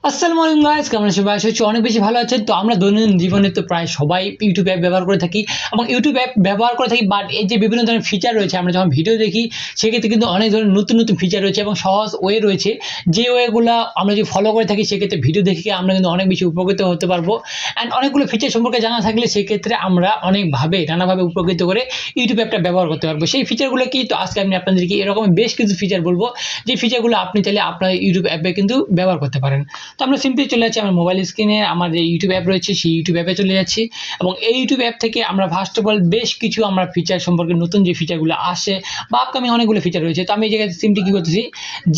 আসসালামু আলাইকুম গাইস, কেমন আছেন? আশা করছি অনেক বেশি ভালো আছেন। তো আমরা দৈনন্দিন জীবনে তো প্রায় সবাই ইউটিউব অ্যাপ ব্যবহার করে থাকি এবং ইউটিউব অ্যাপ ব্যবহার করে থাকি, বাট এই যে বিভিন্ন ধরনের ফিচার রয়েছে, আমরা যখন ভিডিও দেখি সেক্ষেত্রে কিন্তু অনেক ধরনের নতুন নতুন ফিচার রয়েছে এবং সহজ ওয়ে রয়েছে, যে ওয়েগুলো আমরা যদি ফলো করে থাকি সেক্ষেত্রে ভিডিও দেখে আমরা কিন্তু অনেক বেশি উপকৃত হতে পারবো। অ্যান্ড অনেকগুলো ফিচার সম্পর্কে জানা থাকলে সেক্ষেত্রে আমরা অনেকভাবে নানাভাবে উপকৃত করে ইউটিউব অ্যাপটা ব্যবহার করতে পারবো। সেই ফিচারগুলো কি? তো আজকে আমি আপনাদেরকে এরকম বেশ কিছু ফিচার বলবো, যে ফিচারগুলো আপনি চাইলে আপনার ইউটিউব অ্যাপে কিন্তু ব্যবহার করতে পারেন। তো আমরা সিম্পলি চলে যাচ্ছি আমার মোবাইল স্ক্রিনে, আমার যে ইউটিউব অ্যাপ রয়েছে সেই ইউটিউব অ্যাপে চলে যাচ্ছি এবং এই ইউটিউব অ্যাপ থেকে আমরা ফার্স্ট অফ অল বেশ কিছু আমরা ফিচার সম্পর্কে, নতুন যে ফিচারগুলো আসে বা আপকামিং অনেকগুলো ফিচার রয়েছে, তো আমি এই জায়গায় সিম্পলি কী করতেছি,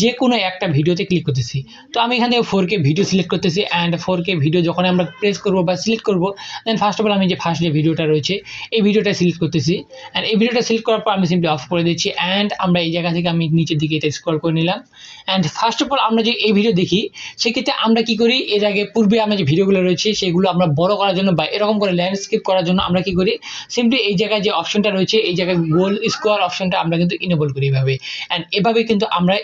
যে কোনো একটা ভিডিওতে ক্লিক করতেছি। তো আমি এখান থেকে 4K ভিডিও সিলেক্ট করতেছি অ্যান্ড 4K ভিডিও যখন আমরা প্রেস করবো বা সিলেক্ট করবো, দেন ফার্স্ট অফ অল আমি যে ফার্স্ট যে ভিডিওটা রয়েছে এই ভিডিওটা সিলেক্ট করতেছি অ্যান্ড এই ভিডিওটা সিলেক্ট করার পর আমি সিম্পলি অফ করে দিচ্ছি অ্যান্ড আমরা এই জায়গা থেকে আমি নিচের দিকে এটা স্ক্রল করে নিলাম। অ্যান্ড ফার্স্ট অফ অল আমরা যে এই ভিডিও দেখি সেক্ষেত্রে আমরা কি করি, এর আগে পূর্বে আমরা যে ভিডিওগুলো রয়েছে সেগুলো আমরা বড় করার জন্য বা এরকম করে ল্যান্ডস্কেপ করার জন্য আমরা কি করি, সিম্পলি এই জায়গায় যে অপশনটা রয়েছে এই জায়গায় গোল স্কোয়ার অপশনটা আমরা কিন্তু ইনেবল করি এইভাবে। অ্যান্ড এভাবে কিন্তু আমরা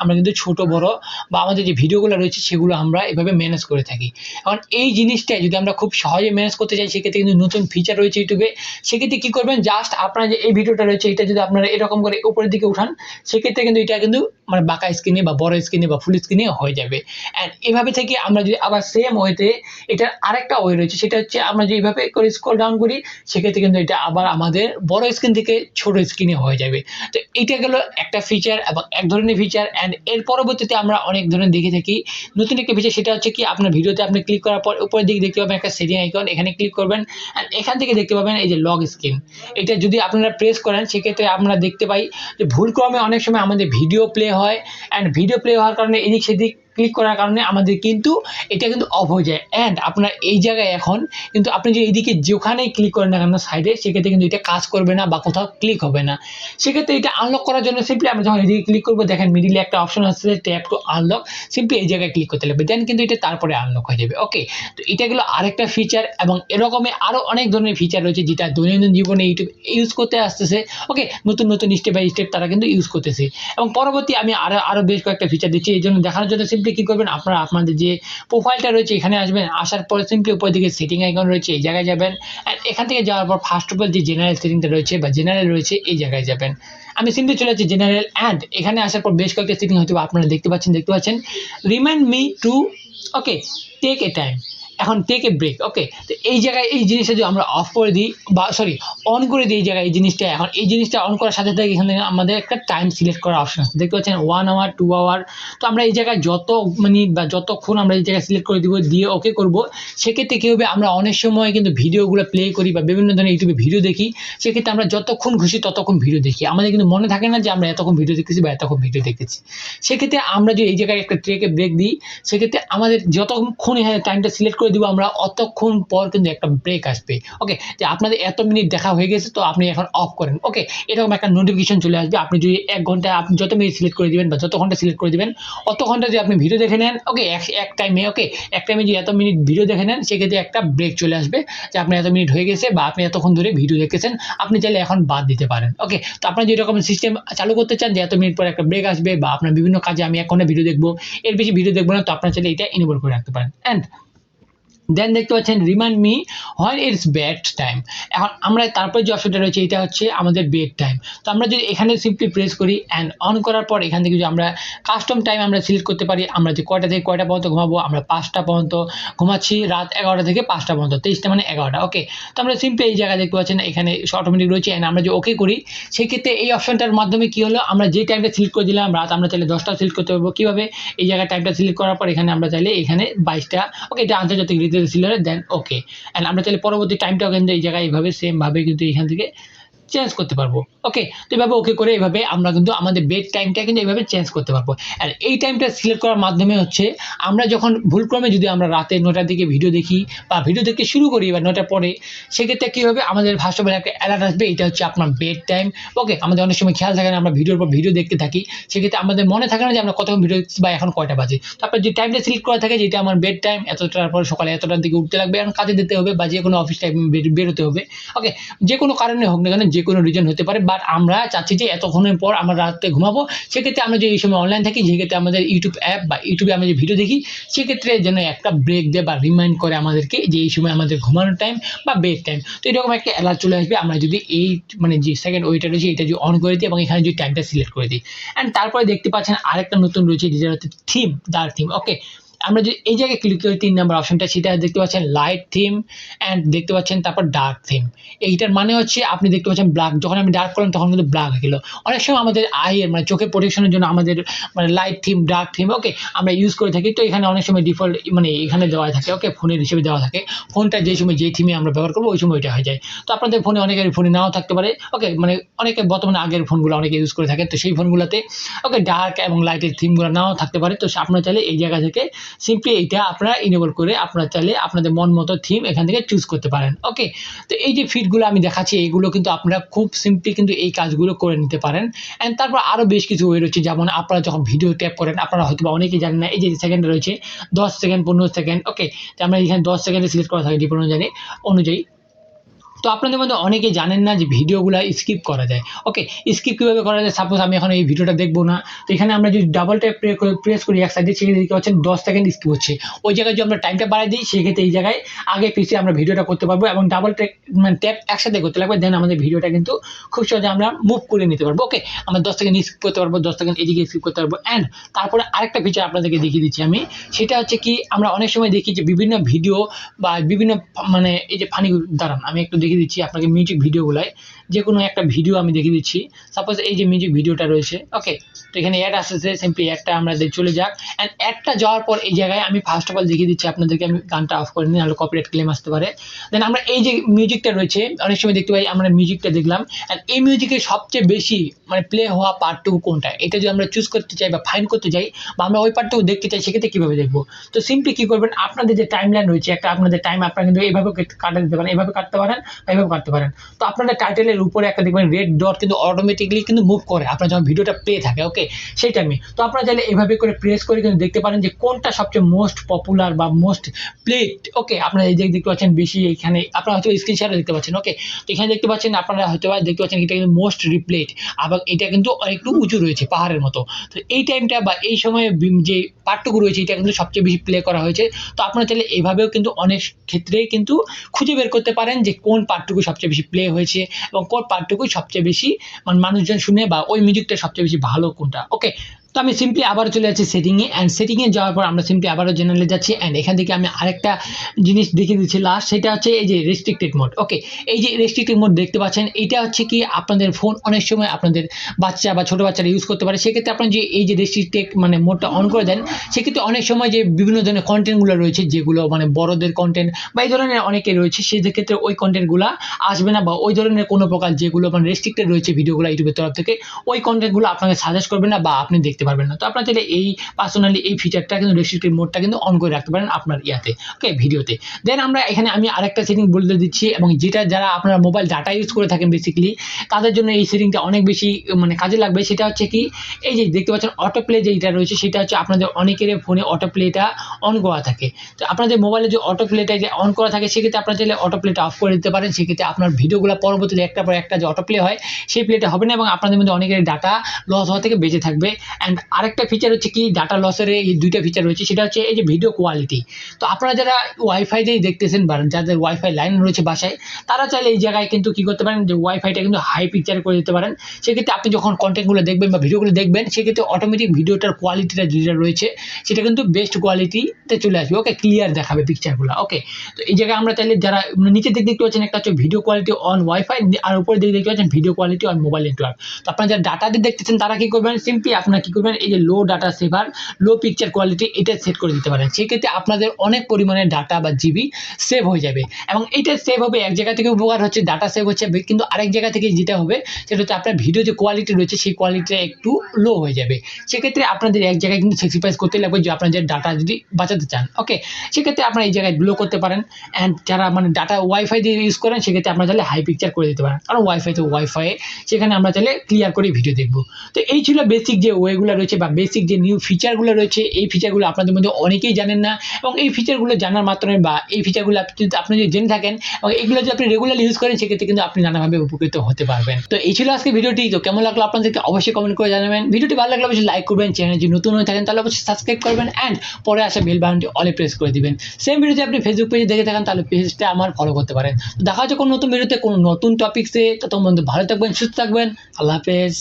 আমরা কিন্তু ছোট বড় বা আমাদের যে ভিডিওগুলো রয়েছে সেগুলো আমরা এভাবে ম্যানেজ করে থাকি। এখন এই জিনিসটাই যদি আমরা খুব সহজে ম্যানেজ করতে চাই সেক্ষেত্রে কিন্তু নতুন ফিচার রয়েছে ইউটিউবে। সেক্ষেত্রে কী করবেন, জাস্ট আপনার যে এই ভিডিওটা রয়েছে এটা যদি আপনারা এরকম করে উপরের দিকে উঠান সেক্ষেত্রে কিন্তু এটা কিন্তু মানে বাঁকা স্ক্রিনে বা বড় স্ক্রিনে বা ফুল স্ক্রিনে হয়ে যাবে। অ্যান্ড এভাবে থেকে আমরা যদি আবার সেম ওয়েতে এটার আরেকটা ওয়ে রয়েছে, সেটা হচ্ছে আমরা যে এইভাবে করে স্ক্রল ডাউন করি সেক্ষেত্রে কিন্তু এটা আবার আমাদের বড় স্ক্রিন থেকে ছোট স্ক্রিনে হয়ে যাবে। তো এটা গেল একটা ফিচার এবং এক ধরনের ফিচার। অ্যান্ড এর পরবর্তীতে আমরা অনেক ধরনের দেখে থাকি নতুন একটা ফিচার, সেটা হচ্ছে কি, আপনার ভিডিওতে আপনি ক্লিক করার পর উপরের দিকে দেখতে পাবেন একটা সেটিং আইকন, এখানে ক্লিক করবেন অ্যান্ড এখান থেকে দেখতে পাবেন এই যে লগ স্ক্রিন। এটা যদি আপনারা প্রেস করেন সেক্ষেত্রে আমরা দেখতে পাই যে ভুলক্রমে অনেক সময় আমাদের ভিডিও প্লে হয় অ্যান্ড ভিডিও প্লে হওয়ার কারণে এদিক সেদিক ক্লিক করার কারণে আমাদের কিন্তু এটা কিন্তু অফ হয়ে যায়। অ্যান্ড আপনার এই জায়গায় এখন কিন্তু আপনি যে এইদিকে যেখানেই ক্লিক করেন না কেন সাইডে, সেক্ষেত্রে কিন্তু এটা কাজ করবে না বা কোথাও ক্লিক হবে না। সেক্ষেত্রে এটা আনলক করার জন্য সিম্পলি আমরা যখন এদিকে ক্লিক করবো, দেখেন মিডিলে একটা অপশন আসছে ট্যাপ টু আনলক, সিম্পলি এই জায়গায় ক্লিক করতে লাগবে, দেন কিন্তু এটা তারপরে আনলক হয়ে যাবে। ওকে, তো এটা গেলো আরেকটা ফিচার এবং এরকমই আরও অনেক ধরনের ফিচার রয়েছে যেটা দৈনন্দিন জীবনে ইউটিউব ইউজ করতে আসতেছে। ওকে, নতুন নতুন স্টেপ বাই স্টেপ তারা কিন্তু ইউজ করতেছে এবং পরবর্তী আমি আরও বেশ কয়েকটা ফিচার দিচ্ছি। এই জন্য দেখানোর জন্য সিম্পলি কী করবেন, আপনারা আপনাদের যে প্রোফাইলটা রয়েছে এখানে আসবেন, আসার পরে সিম্পলি উপর দিকে সেটিং আইকন রয়েছে এই জায়গায় যাবেন অ্যান্ড এখান থেকে যাওয়ার পর ফার্স্ট অফ অল যে জেনারেল সেটিংটা রয়েছে বা জেনারেল রয়েছে এই জায়গায় যাবেন। আমি সিম্পলি চলে যাচ্ছি জেনারেল অ্যান্ড এখানে আসার পর বেশ কয়েকটা সেটিং হয়তো আপনারা দেখতে পাচ্ছেন remind me to, okay, take a time, এখন টেক এ ব্রেক। ওকে, তো এই জায়গায় এই জিনিসটা যদি আমরা অফ করে দিই বা সরি অন করে দিই এই জায়গায় এই জিনিসটা, এখন এই জিনিসটা অন করার সাথে সাথে এখানে আমাদের একটা টাইম সিলেক্ট করার অপশন আছে, দেখতে পাচ্ছেন 1 আওয়ার 2 আওয়ার। তো আমরা এই জায়গায় যত মিনিট বা যতক্ষণ আমরা এই জায়গায় সিলেক্ট করে দিব, দিয়ে ওকে করব, সেক্ষেত্রে কী হবে, আমরা অনেক সময় কিন্তু ভিডিওগুলো প্লে করি বা বিভিন্ন ধরনের ইউটিউবে ভিডিও দেখি, সেক্ষেত্রে আমরা যতক্ষণ খুশি ততক্ষণ ভিডিও দেখি, আমাদের কিন্তু মনে থাকে না যে আমরা এতক্ষণ ভিডিও দেখেছি বা এতক্ষণ ভিডিও দেখেছি। সেক্ষেত্রে আমরা যদি এই জায়গায় একটা ট্রেকে ব্রেক দিই সেক্ষেত্রে আমাদের যতক্ষণ এখানে টাইমটা সিলেক্ট করে দিব আমরা অতক্ষণ পর কিন্তু একটা ব্রেক আসবে। ওকে, যে আপনাদের এত মিনিট দেখা হয়ে গেছে তো আপনি এখন অফ করেন। ওকে, এরকম একটা নোটিফিকেশন চলে আসবে। আপনি যদি 1 ঘন্টা আপনি যত মিনিট সিলেক্ট করে দিবেন বা যত ঘন্টা সিলেক্ট করে দিবেন অত ঘন্টা যদি আপনি ভিডিও দেখে নেন, ওকে, এক টাইমে, ওকে, এক টাইমে যদি এত মিনিট ভিডিও দেখে নেন সেক্ষেত্রে একটা ব্রেক চলে আসবে যে আপনার এত মিনিট হয়ে গেছে বা আপনি এতক্ষণ ধরে ভিডিও দেখেছেন, আপনি চাইলে এখন বাদ দিতে পারেন। ওকে, তো আপনার যদি এরকম সিস্টেম চালু করতে চান যে এত মিনিট পরে একটা ব্রেক আসবে বা আপনার বিভিন্ন কাজে আমি 1 ঘন্টা ভিডিও দেখবো, এর বেশি ভিডিও দেখবো না, তো আপনার চাইলে এটা ইনেবল করে রাখতে পারেন। অ্যান্ড দেন দেখতে পাচ্ছেন remind me when it's bed time. এখন আমরা তারপর যে অপশনটা রয়েছে এটা হচ্ছে আমাদের বেড টাইম। তো আমরা যদি এখানে সিম্পলি প্রেস করি অ্যান্ড অন করার পর এখান থেকে যদি আমরা কাস্টম টাইম আমরা সিলেক্ট করতে পারি, আমরা যে কয়টা থেকে কয়টা পর্যন্ত ঘুমাবো, আমরা 5টা পর্যন্ত ঘুমাচ্ছি, রাত 11টা থেকে 5টা পর্যন্ত, 23টা মানে 11টা। ওকে, তো আমরা সিম্পলি এই জায়গায় দেখতে পাচ্ছেন এখানে অটোমেটিক রয়েছে অ্যান্ড আমরা যে ওকে করি সেক্ষেত্রে এই অপশনটার মাধ্যমে কী হলো, আমরা যে টাইমটা সিলেক্ট করে দিলাম রাত, আমরা চাইলে 10টা সিলেক্ট করতে পারবো। কীভাবে, এই জায়গায় টাইমটা সিলেক্ট করার পর এখানে আমরা চাইলে এখানে 22টা, ওকে, এটা আন্তর্জাতিক রীতিতে ছিল, দেন ওকে, অ্যান্ড আমরা চাইলে পরবর্তী টাইমটাও কিন্তু এই জায়গায় এইভাবে সেম ভাবে কিন্তু এখান থেকে চেঞ্জ করতে পারবো। ওকে, তো এভাবে ওকে করে এভাবে আমরা কিন্তু আমাদের বেড টাইমটা কিন্তু এইভাবে চেঞ্জ করতে পারবো। আর এই টাইমটা সিলেক্ট করার মাধ্যমে হচ্ছে আমরা যখন ভুলক্রমে যদি আমরা রাতে 9টার দিকে ভিডিও দেখি বা ভিডিও দেখতে শুরু করি বা 9টার পরে, সেক্ষেত্রে কী হবে, আমাদের ফার্স্ট অফ অল একটা অ্যালার্ট আসবে, এটা হচ্ছে আপনার বেড টাইম। ওকে, আমাদের অনেক সময় খেয়াল থাকে না, আমরা ভিডিওর পর ভিডিও দেখতে থাকি, সেক্ষেত্রে আমাদের মনে থাকে না যে আমরা কতক্ষণ ভিডিও দেখছি বা এখন কয়টা বাজে। তারপর যে টাইমটা সিলেক্ট করা থাকে যেটা আমার বেড টাইম, এতটার পর সকালে এতটার দিকে উঠতে লাগবে, এখন কাজে দিতে হবে বা যে কোনো অফিস টাইম বেরোতে হবে। ওকে, যে কোনো কারণে হোক না কেন, যে কোনো রিজন হতে পারে, বাট আমরা চাচ্ছি যে এতক্ষণের পর আমরা রাতে ঘুমাবো, সেক্ষেত্রে আমরা যে এই সময় অনলাইন থাকি, সেক্ষেত্রে আমাদের ইউটিউব অ্যাপ বা ইউটিউবে আমরা যে ভিডিও দেখি, সেক্ষেত্রে যেন একটা ব্রেক দেয় বা রিমাইন্ড করে আমাদেরকে যে এই সময় আমাদের ঘুমানোর টাইম বা বেড টাইম। তো এরকম একটা অ্যালার্ট চলে আসবে আমরা যদি এই মানে যে সেকেন্ড ওইটা রয়েছে এটা যদি অন করে দিই এবং এখানে যদি টাইমটা সিলেক্ট করে দিই। অ্যান্ড তারপরে দেখতে পাচ্ছেন আরেকটা নতুন রয়েছে যেটা হচ্ছে থিম, ডার্ক থিম। ওকে, আমরা যদি এই জায়গায় ক্লিক করি 3 নাম্বার অপশনটা, সেটা দেখতে পাচ্ছেন লাইট থিম অ্যান্ড দেখতে পাচ্ছেন তারপর ডার্ক থিম। এইটার মানে হচ্ছে আপনি দেখতে পাচ্ছেন ব্ল্যাক, যখন আমি ডার্ক করলাম তখন কিন্তু ব্ল্যাক হয়ে গেল। অনেক সময় আমাদের আইয়ের মানে চোখের প্রোটেকশনের জন্য আমাদের মানে লাইট থিম, ডার্ক থিম ওকে আমরা ইউজ করে থাকি। তো এখানে অনেক সময় ডিফল্ট মানে এখানে দেওয়া থাকে, ওকে ফোনের হিসেবে দেওয়া থাকে, ফোনটা যে সময় যে থিমে আমরা ব্যবহার করবো ওই সময় ওইটা হয়ে যায়। তো আপনাদের ফোনে অনেকের ফোনে নাও থাকতে পারে, ওকে মানে অনেকে বর্তমানে আগের ফোনগুলো অনেকে ইউজ করে থাকেন, তো সেই ফোনগুলোতে ওকে ডার্ক এবং লাইটের থিমগুলো নাও থাকতে পারে। তো আপনারা চাইলে এই জায়গা থেকে সিম্পলি এইটা আপনারা ইনেবল করে আপনারা চাইলে আপনাদের মন মতো থিম এখান থেকে চুজ করতে পারেন। ওকে, তো এই যে ফিডগুলো আমি দেখাচ্ছি এইগুলো কিন্তু আপনারা খুব সিম্পলি কিন্তু এই কাজগুলো করে নিতে পারেন। অ্যান্ড তারপর আরও বেশ কিছু ওয়ে রয়েছে, যেমন আপনারা যখন ভিডিও ট্যাপ করেন, আপনারা হয়তো বা অনেকেই জানেন না এই যে সেকেন্ড রয়েছে 10 সেকেন্ড 15 সেকেন্ড। ওকে, তো আমরা এখানে 10 সেকেন্ডে সিলেক্ট করা থাকে ডিফল্ট অনুযায়ী। তো আপনাদের মধ্যে অনেকেই জানেন না যে ভিডিওগুলো স্কিপ করা যায়। ওকে, স্কিপ কীভাবে করা যায়? সাপোজ আমি এখন এই ভিডিওটা দেখবো না, তো এখানে আমরা যদি ডাবল ট্যাপ প্রেস করি এক সাইডে, সেখানে দেখতে পাচ্ছেন 10 সেকেন্ড স্কিপ হচ্ছে। ওই জায়গায় যদি আমরা টাইমটা বাড়াই দিই, সেক্ষেত্রে এই জায়গায় আগে পিছিয়ে আমরা ভিডিওটা করতে পারবো এবং ডাবল ট্যাপ মানে ট্যাপ একসাথে করতে লাগবে, দেন আমাদের ভিডিওটা কিন্তু খুব সহজে আমরা মুভ করে নিতে পারবো। ওকে, আমরা 10 সেকেন্ড স্কিপ করতে পারবো, 10 সেকেন্ড এদিকে স্কিপ করতে পারবো। অ্যান্ড তারপরে আরেকটা ফিচার আপনাদেরকে দেখিয়ে দিচ্ছি আমি, সেটা হচ্ছে কি আমরা অনেক সময় দেখি যে বিভিন্ন ভিডিও বা বিভিন্ন মানে এই যে ফানি, দাঁড়ান আমি একটু দেখিয়ে দিচ্ছি আপনাকে মিউজিক ভিডিওগুলায় যে কোনো একটা ভিডিও আমি দেখিয়ে দিচ্ছি। সাপোজ এই যে মিউজিক ভিডিওটা রয়েছে, ওকে তো এখানে অ্যাড আসতেছে, সিম্পলি অ্যাডটা আমাদের চলে যাক। অ্যান্ড অ্যাডটা যাওয়ার পর এই জায়গায় আমি ফার্স্ট অফ অল দেখিয়ে দিচ্ছি আপনাদেরকে, আমি গানটা অফ করে নিই নাহলে কপিরাইট ক্লেম আসতে পারে। দেন আমরা এই যে মিউজিকটা রয়েছে অনেক সময় দেখতে পাই, আমরা মিউজিকটা দেখলাম, অ্যান্ড এই মিউজিকের সবচেয়ে বেশি মানে প্লে হওয়া পার্টটুকু কোনটা, এটা যদি আমরা চুজ করতে চাই বা ফাইন্ড করতে চাই বা আমরা ওই পার্টটুকু দেখতে চাই, সেক্ষেত্রে কীভাবে দেখবো? তো সিম্পলি কী করবেন, আপনাদের যে টাইম লাইন রয়েছে একটা, আপনাদের টাইম আপনারা কিন্তু এইভাবে কাটা দিতে পারেন, এইভাবে কাটতে পারেন, এইভাবে কাটতে পারেন। তো আপনাদের টাইটেলের উপরে একটা দেখবেন রেড ডট কিন্তু অটোমেটিকলি কিন্তু মুভ করে আপনার যখন ভিডিওটা প্লে থাকে। ওকে, সেই টাইমে তো আপনারা চাইলে এভাবে করে প্রেস করে কিন্তু দেখতে পারেন যে কোনটা সবচেয়ে মোস্ট পপুলার বা মোস্ট প্লেড। ওকে, আপনারা এই যে দেখতে পাচ্ছেন বেশি, এখানে আপনারা হয়তো স্ক্রিন শেয়ারে দেখতে পাচ্ছেন। ওকে, তো এখানে দেখতে পাচ্ছেন আপনারা হয়তো দেখতে পাচ্ছেন এটা কিন্তু মোস্ট রিপ্লেড, আবার এটা কিন্তু একটু উঁচু রয়েছে পাহাড়ের মতো। তো এই টাইমটা বা এই সময়ে যে পার্টটুকু রয়েছে এটা কিন্তু সবচেয়ে বেশি প্লে করা হয়েছে। তো আপনারা চাইলে এভাবেও কিন্তু অনেক ক্ষেত্রেই কিন্তু খুঁজে বের করতে পারেন যে কোন পার্টটুকু সবচেয়ে বেশি প্লে হয়েছে এবং কোন পার্টটুকু সবচেয়ে বেশি মানে মানুষজন শুনে বা ওই মিউজিকটা সবচেয়ে বেশি ভালো কোনটা। ওকে, তো আমি সিম্পলি আবারও চলে যাচ্ছি সেটিংয়ে, অ্যান্ড সেটিংয়ে যাওয়ার পর আমরা সিম্পলি আবারও জেনারেলে যাচ্ছি। অ্যান্ড এখান থেকে আমি আরেকটা জিনিস দেখিয়ে দিচ্ছি লাস্ট, সেটা হচ্ছে এই যে রেস্ট্রিক্টেড মোড। ওকে, এই যে রেস্ট্রিক্টেড মোড দেখতে পাচ্ছেন, এটা হচ্ছে কি আপনাদের ফোন অনেক সময় আপনাদের বাচ্চা বা ছোটো বাচ্চারা ইউজ করতে পারে, সেক্ষেত্রে আপনার যে এই যে রেস্ট্রিক্টেড মানে মোডটা অন করে দেন, সেক্ষেত্রে অনেক সময় যে বিভিন্ন ধরনের কন্টেন্টগুলো রয়েছে যেগুলো মানে বড়দের কন্টেন্ট বা এই ধরনের অনেকে রয়েছে, সেক্ষেত্রে ওই কন্টেন্টগুলো আসবে না বা ওই ধরনের কোনো প্রকার যেগুলো মানে রেস্ট্রিক্টেড রয়েছে ভিডিওগুলো ইউটিউবের তরফ থেকে, ওই কন্টেন্টগুলো আপনাকে সাজেস্ট করবে না বা আপনি দেখতে পারবেন না। তো আপনার চাইলে এই পার্সোনালি এই ফিচারটা কিন্তু রেস্ট্রিক্টেড মোডটা কিন্তু অন করে রাখতে পারেন আপনার ইয়াতে, ওকে ভিডিওতে। দেন আমরা এখানে আমি আরেকটা সেটিং বলে দিচ্ছি, এবং যেটা যারা আপনারা মোবাইল ডাটা ইউজ করে থাকেন বেসিক্যালি তাদের জন্য এই সেটিংটা অনেক বেশি মানে কাজে লাগবে। সেটা হচ্ছে কি এই যে দেখতে পাচ্ছেন অটো প্লে যেটা রয়েছে, সেটা হচ্ছে আপনাদের অনেকের ফোনে অটো প্লেটা অন করা থাকে। তো আপনাদের মোবাইলে যে অটো প্লেটা যে অন করা থাকে, সেক্ষেত্রে আপনারা চাইলে অটো প্লেটা অফ করে দিতে পারেন। সেক্ষেত্রে আপনার ভিডিওগুলো পরবর্তীতে একটা পর একটা যে অটো প্লে হয় সেই প্লেটা হবে না এবং আপনাদের মধ্যে অনেকের ডাটা লস হওয়া থেকে বেঁচে থাকবে। অ্যান্ড আরেকটা ফিচার হচ্ছে কি ডাটা লসের এই দুইটা ফিচার রয়েছে, সেটা হচ্ছে এই যে ভিডিও কোয়ালিটি। তো আপনারা যারা ওয়াইফাই দিয়ে দেখতেছেন বা যাদের ওয়াইফাই লাইন রয়েছে বাসায়, তারা চাইলে এই জায়গায় কিন্তু কি করতে পারেন যে ওয়াইফাইটা কিন্তু হাই পিকচার করে দিতে পারেন। সেক্ষেত্রে আপনি যখন কন্টেন্টগুলো দেখবেন বা ভিডিওগুলো দেখবেন, সেক্ষেত্রে অটোমেটিক ভিডিওটার কোয়ালিটিটা যেটা রয়েছে সেটা কিন্তু বেস্ট কোয়ালিটিতে চলে আসবে। ওকে, ক্লিয়ার দেখাবে পিকচারগুলো। ওকে, তো এই জায়গায় আমরা চাইলে যারা নিচের দিকে দেখতে পাচ্ছেন একটা হচ্ছে ভিডিও কোয়ালিটি অন ওয়াইফাই, আর উপরে দিকে দেখতে পাচ্ছেন video quality on mobile network. তো আপনারা যারা ডাটা দিয়ে দেখতেছেন তারা কি করবেন, সিম্পলি আপনারা কি করবেন এই যে লো ডাটা সেভার লো পিকচার কোয়ালিটি এটা সেট করে দিতে পারেন। সেক্ষেত্রে আপনাদের অনেক পরিমাণে ডাটা বা জিবি সেভ হয়ে যাবে এবং এইটা সেভ হবে এক জায়গা থেকে, উপকার হচ্ছে ডাটা সেভ হচ্ছে, কিন্তু আরেক জায়গা থেকে যেটা হবে সেটা হচ্ছে আপনার ভিডিও যে কোয়ালিটি রয়েছে সেই কোয়ালিটিটা একটু লো হয়ে যাবে। সেক্ষেত্রে আপনাদের এক জায়গায় কিন্তু স্যাক্রিফাইস করতে লাগবে যে আপনাদের ডাটা যদি বাঁচাতে চান, ওকে, সেক্ষেত্রে আপনারা এই জায়গায় ব্লো করতে পারেন। অ্যান্ড যারা মানে ডাটা ওয়াইফাই দিয়ে ইউজ করেন সেক্ষেত্রে আপনারা চাইলে হাই পিকচার করে দিতে পারেন, কারণ ওয়াইফাই সেখানে আমরা চাইলে ক্লিয়ার করে ভিডিও দেখবো। তো এই ছিল বেসিক যে ওয়েগুলো রয়েছে বা বেসিক যে নিউ ফিচারগুলো রয়েছে। এই ফিচারগুলো আপনাদের মধ্যে অনেকেই জানেন না, এবং এই ফিচারগুলো জানার মাত্রমে বা এই ফিচারগুলো আপনি যদি জেনে থাকেন এবং এগুলো যদি আপনি রেগুলারলি ইউজ করেন সেক্ষেত্রে কিন্তু আপনি নানাভাবে উপকৃত হতে পারবেন। তো এই ছিল আজকে ভিডিওটি। তো কেমন লাগলো আপনাদেরকে অবশ্যই কমেন্ট করে জানাবেন। ভিডিওটি ভালো লাগলে অবশ্যই লাইক করবেন, চ্যানেল যদি নতুন হয়ে থাকেন তাহলে অবশ্যই সাবস্ক্রাইব করবেন, অ্যান্ড পরে আসা বেল বাটনটি অলে প্রেস করে দিবেন। সেম ভিডিওতে আপনি ফেসবুক পেজে দেখে থাকেন তাহলে পেজটা আমার ফলো করতে পারেন। দেখা হচ্ছে কোনো নতুন ভিডিওতে কোনো নতুন টপিক্সে। ততক্ষণ পর্যন্ত ভালো থাকবেন, সুস্থ থাকবেন। আল্লাহ হাফেজ।